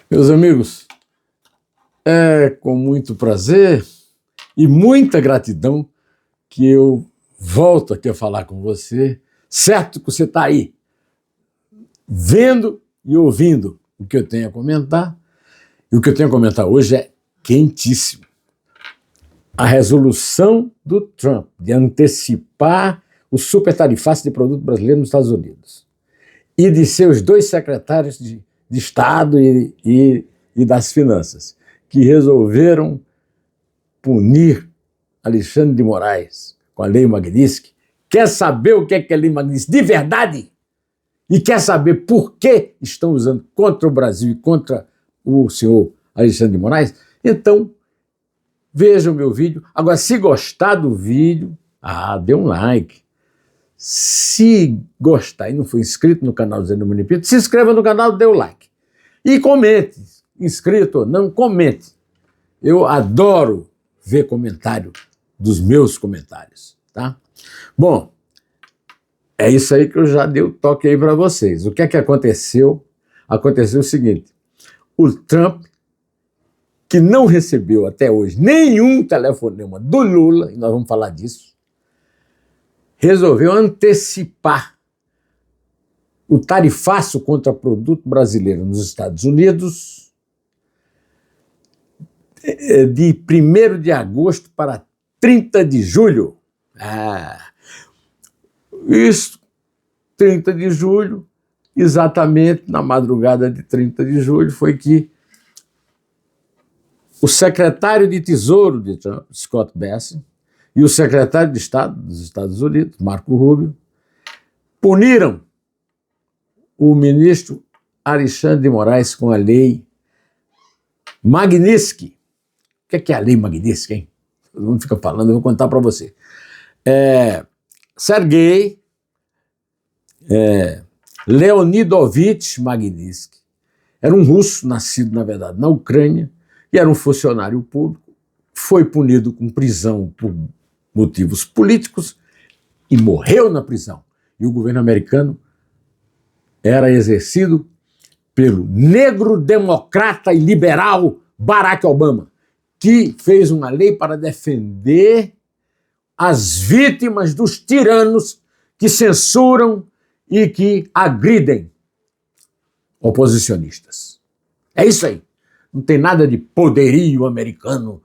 Meus amigos, é com muito prazer e muita gratidão que eu volto aqui a falar com você, certo que você está aí, vendo e ouvindo o que eu tenho a comentar, e o que eu tenho a comentar hoje é quentíssimo. A resolução do Trump de antecipar o supertarifaço de produto brasileiro nos Estados Unidos e de seus dois secretários de Estado e das Finanças, que resolveram punir Alexandre de Moraes com a Lei Magnitsky. Quer saber o que é a Lei Magnitsky de verdade? E quer saber por que estão usando contra o Brasil e contra o senhor Alexandre de Moraes? Então, veja o meu vídeo. Agora, se gostar do vídeo, dê um like. Se gostar e não for inscrito no canal do Zé do Munipito, se inscreva no canal, dê o like. E comente, inscrito ou não, comente. Eu adoro ver comentário dos meus comentários, tá? Bom, é isso aí que eu já dei o toque aí para vocês. O que é que aconteceu? Aconteceu o seguinte: o Trump, que não recebeu até hoje nenhum telefonema do Lula, e nós vamos falar disso, resolveu antecipar o tarifaço contra produto brasileiro nos Estados Unidos de 1º de agosto para 30 de julho. Isso, 30 de julho, exatamente na madrugada de 30 de julho, foi que o secretário de Tesouro de Trump, Scott Bessent, e o secretário de Estado dos Estados Unidos, Marco Rubio, puniram o ministro Alexandre de Moraes com a Lei Magnitsky. O que é a Lei Magnitsky, hein? Todo mundo fica falando, eu vou contar para você. Sergei Leonidovich Magnitsky era um russo nascido, na verdade, na Ucrânia, e era um funcionário público, foi punido com prisão por motivos políticos e morreu na prisão. E o governo americano era exercido pelo negro democrata e liberal Barack Obama, que fez uma lei para defender as vítimas dos tiranos que censuram e que agridem oposicionistas. É isso aí. Não tem nada de poderio americano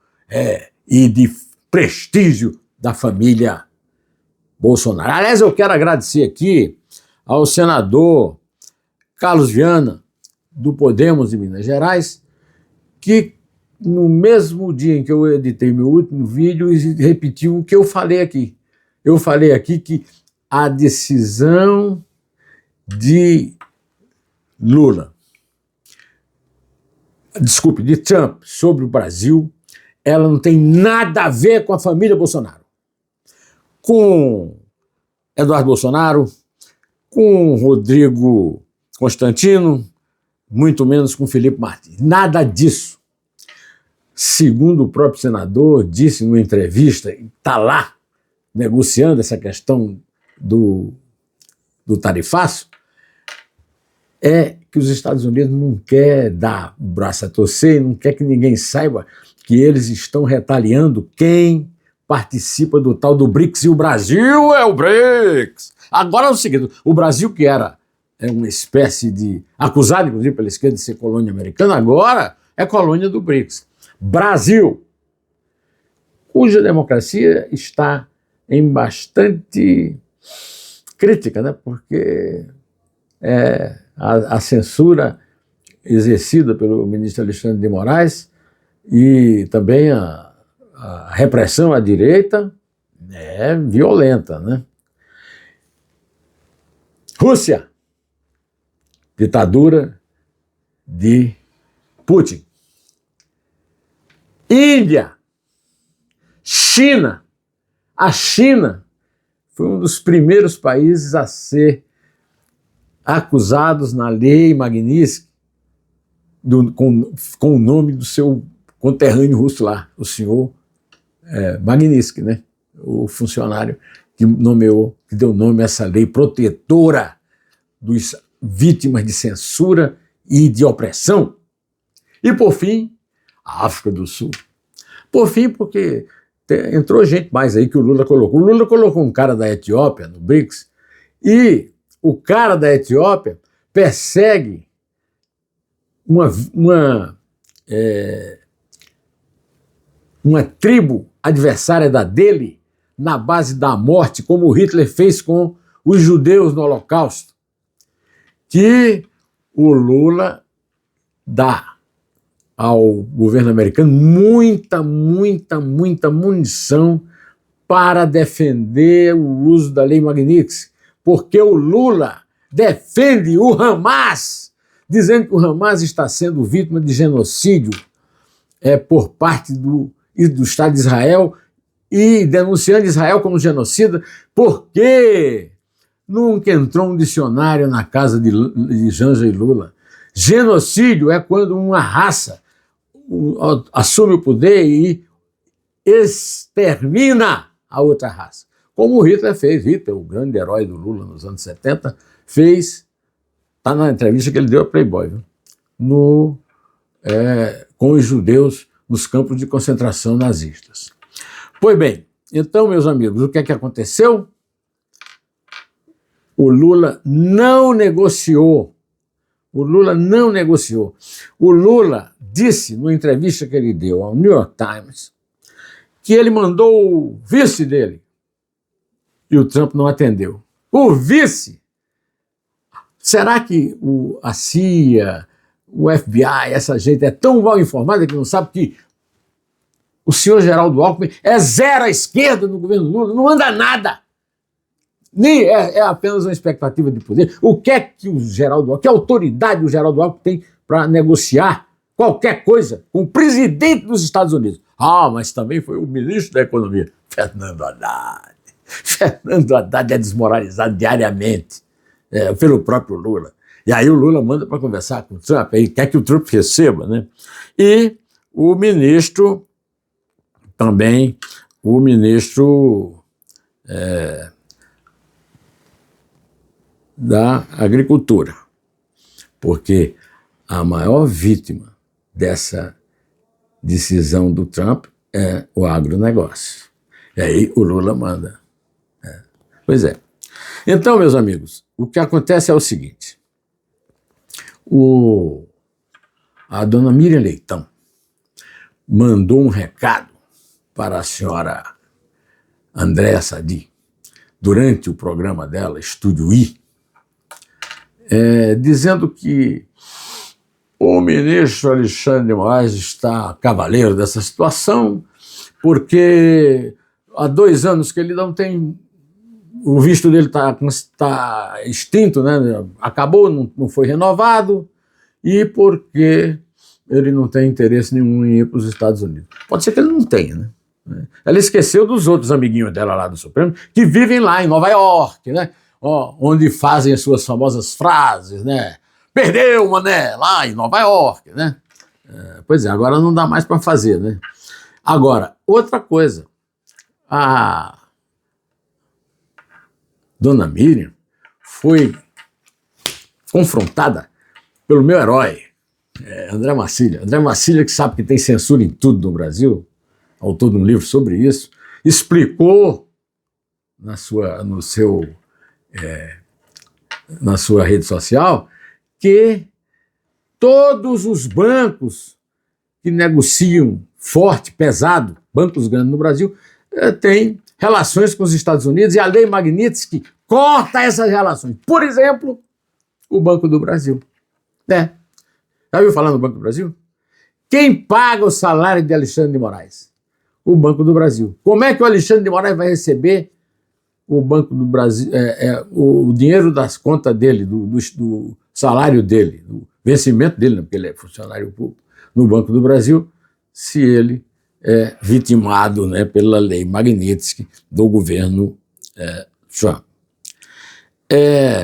e de prestígio da família Bolsonaro. Aliás, eu quero agradecer aqui ao senador Carlos Viana, do Podemos de Minas Gerais, que no mesmo dia em que eu editei meu último vídeo, repetiu o que eu falei aqui. Eu falei aqui que a decisão de Trump sobre o Brasil, ela não tem nada a ver com a família Bolsonaro, com Eduardo Bolsonaro, com Rodrigo Constantino, muito menos com Felipe Martins. Nada disso. Segundo o próprio senador disse numa entrevista, está lá negociando essa questão do tarifaço, é que os Estados Unidos não quer dar o braço a torcer, não quer que ninguém saiba que eles estão retaliando quem participa do tal do BRICS, e o Brasil é o BRICS. Agora é o seguinte, o Brasil, que era uma espécie de, acusado inclusive pela esquerda de ser colônia americana, agora é colônia do BRICS. Brasil, cuja democracia está em bastante crítica, né? Porque a censura exercida pelo ministro Alexandre de Moraes e também a repressão à direita é violenta, né? Rússia, ditadura de Putin. Índia, China. A China foi um dos primeiros países a ser acusados na Lei Magnitsky com o nome do seu conterrâneo russo lá, o senhor Magnitsky, né? O funcionário que deu nome a essa lei protetora dos vítimas de censura e de opressão. E, por fim, a África do Sul. Por fim, porque entrou gente mais aí que o Lula colocou. O Lula colocou um cara da Etiópia no BRICS e o cara da Etiópia persegue uma tribo adversária dele na base da morte, como o Hitler fez com os judeus no Holocausto, que o Lula dá ao governo americano muita munição para defender o uso da Lei Magnitsky, porque o Lula defende o Hamas, dizendo que o Hamas está sendo vítima de genocídio por parte do Estado de Israel e denunciando Israel como genocida, porque nunca entrou um dicionário na casa de Janja e Lula. Genocídio é quando uma raça assume o poder e extermina a outra raça. Como o Hitler fez. Hitler, o grande herói do Lula nos anos 70, fez, está na entrevista que ele deu a Playboy, viu? Com os judeus nos campos de concentração nazistas. Pois bem, então, meus amigos, o que é que aconteceu? O Lula não negociou. O Lula não negociou. O Lula disse, numa entrevista que ele deu ao New York Times, que ele mandou o vice dele e o Trump não atendeu. O vice? Será que a CIA, o FBI, essa gente é tão mal informada que não sabe que o senhor Geraldo Alckmin é zero à esquerda no governo Lula, não anda nada. Nem é apenas uma expectativa de poder. O que é que o Geraldo Alckmin, que autoridade o Geraldo Alckmin tem para negociar qualquer coisa com o presidente dos Estados Unidos? Mas também foi o ministro da Economia, Fernando Haddad. Fernando Haddad é desmoralizado diariamente pelo próprio Lula. E aí o Lula manda para conversar com o Trump, aí quer que o Trump receba, né? E o ministro também, da Agricultura, porque a maior vítima dessa decisão do Trump é o agronegócio. E aí o Lula manda. Pois é. Então, meus amigos, o que acontece é o seguinte. A dona Miriam Leitão mandou um recado para a senhora Andréa Sadi, durante o programa dela, Estúdio I, dizendo que o ministro Alexandre de Moraes está cavaleiro dessa situação, porque há 2 anos que ele não tem... O visto dele está extinto, né? Acabou, não foi renovado, e porque ele não tem interesse nenhum em ir para os Estados Unidos. Pode ser que ele não tenha, né? Ela esqueceu dos outros amiguinhos dela lá do Supremo, que vivem lá em Nova York, né? Onde fazem as suas famosas frases, né? Perdeu, mané, lá em Nova York, né? Pois é, agora não dá mais para fazer, né? Agora, outra coisa, a dona Miriam foi confrontada pelo meu herói, André Marcília. André Marcília, que sabe que tem censura em tudo no Brasil, autor de um livro sobre isso, explicou na sua rede social que todos os bancos que negociam forte, pesado, bancos grandes no Brasil, têm relações com os Estados Unidos, e a Lei Magnitsky corta essas relações. Por exemplo, o Banco do Brasil. Já ouviu falar no Banco do Brasil? Quem paga o salário de Alexandre de Moraes? O Banco do Brasil. Como é que o Alexandre de Moraes vai receber o Banco do Brasil, o dinheiro das contas dele, do salário dele, do vencimento dele, porque ele é funcionário público, no Banco do Brasil, se ele é vitimado, né, pela Lei Magnitsky do governo Trump?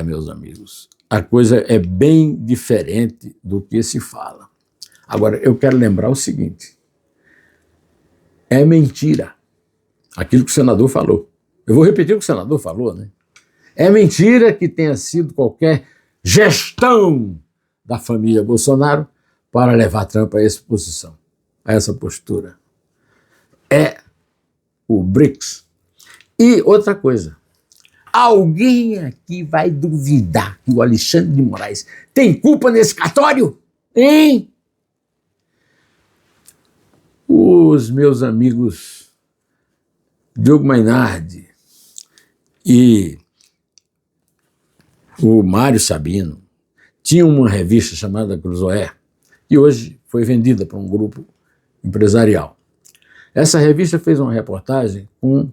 Meus amigos, a coisa é bem diferente do que se fala. Agora, eu quero lembrar o seguinte: é mentira aquilo que o senador falou. Eu vou repetir o que o senador falou, né? É mentira que tenha sido qualquer gestão da família Bolsonaro para levar Trump a essa posição, a essa postura. É o BRICS. E outra coisa, alguém aqui vai duvidar que o Alexandre de Moraes tem culpa nesse cartório? Hein? Os meus amigos Diogo Mainardi e o Mário Sabino tinham uma revista chamada Cruzoé, que hoje foi vendida para um grupo empresarial. Essa revista fez uma reportagem com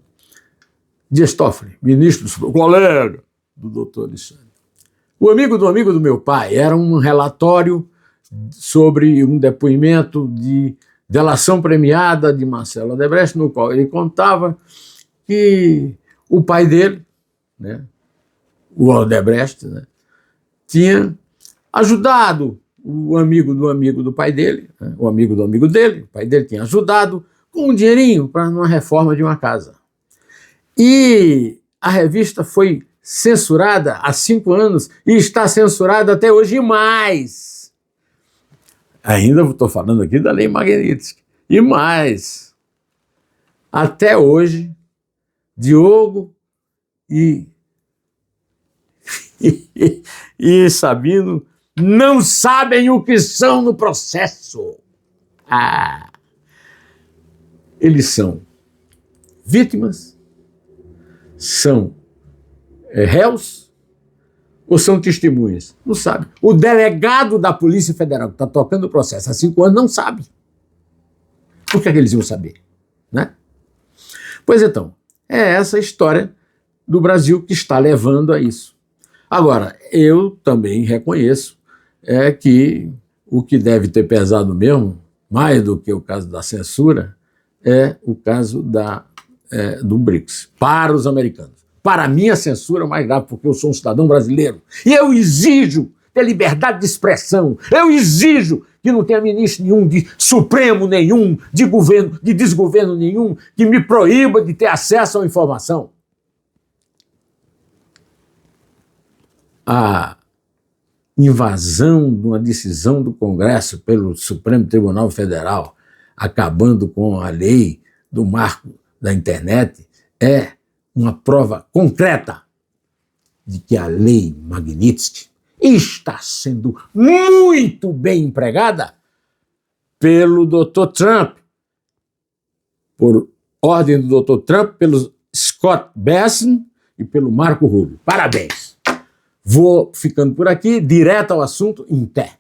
Dias Toffoli, ministro, colega do doutor Alexandre. O amigo do meu pai. Era um relatório sobre um depoimento de delação premiada de Marcelo Odebrecht, no qual ele contava que o pai dele, né, o Odebrecht, né, tinha ajudado o amigo do pai dele, né, o amigo do amigo dele, o pai dele tinha ajudado com um dinheirinho para uma reforma de uma casa. E a revista foi censurada há 5 anos e está censurada até hoje e mais. Ainda estou falando aqui da Lei Magnitsky. E mais, até hoje, Diogo e Sabino não sabem o que são no processo. Eles são vítimas, são réus, ou são testemunhas? Não sabe. O delegado da Polícia Federal que está tocando o processo há 5 anos não sabe. Por que eles iam saber? Né? Pois então, é essa história do Brasil que está levando a isso. Agora, eu também reconheço que o que deve ter pesado mesmo, mais do que o caso da censura, é o caso do BRICS, para os americanos. Para mim, a censura é mais grave, porque eu sou um cidadão brasileiro. E eu exijo ter liberdade de expressão. Eu exijo que não tenha ministro nenhum, de Supremo nenhum, de governo, de desgoverno nenhum, que me proíba de ter acesso à informação. A invasão de uma decisão do Congresso pelo Supremo Tribunal Federal, acabando com a lei do marco da internet, é uma prova concreta de que a Lei Magnitsky está sendo muito bem empregada pelo Dr. Trump, por ordem do Dr. Trump, pelo Scott Bessent e pelo Marco Rubio. Parabéns! Vou ficando por aqui, direto ao assunto, em pé.